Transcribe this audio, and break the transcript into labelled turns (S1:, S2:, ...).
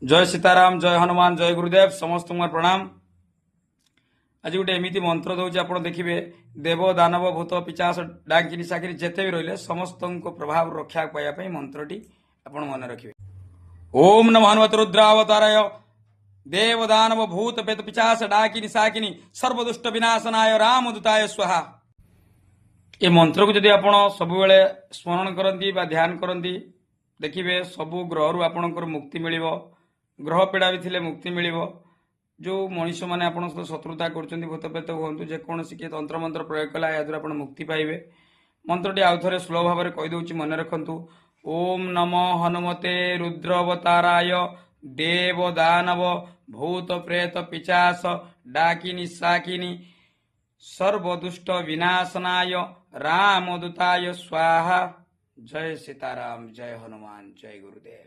S1: जय सीताराम, जय हनुमान, जय गुरुदेव। समस्त प्रणाम। आज गोटे एमती मंत्र दौर आप देखिए, देव दानव भूत पिचास डाकिनी साकिनी जिते भी रही समस्त प्रभाव रक्षा पाइबा मंत्रटी आप मन रखिए। ओम नमः हनुमते रुद्रावताराय देव दानव भूत पेत पिचास डाकिनी साकिनी सर्वदुष्ट विनाशनाय रामदूताय स्वाहा। ये मंत्र को जदि आप सब स्मरण करती ध्यान करती देखिए सबू ग्रह आपणकर मुक्ति मिल ग्रह पीड़ा भी थे मुक्ति मिल जो मनीष मैंने आप शत्रुता कर भूतप्रेत हूँ जेकोसी किए तंत्र मंत्र प्रयोग कला या द्वारा मुक्ति पाइबे। मंत्रटी आउ थे स्लो भाव में कहीदे मन रखु। ओम नमो हनुमते रुद्रावताराय देव दानव भूत प्रेत पिचास डाकिनी साकिनी सर्वदुष्ट विनाशनाय रामदूताय स्वाहा। जय सीताराम, जय हनुमान, जय गुरुदेव।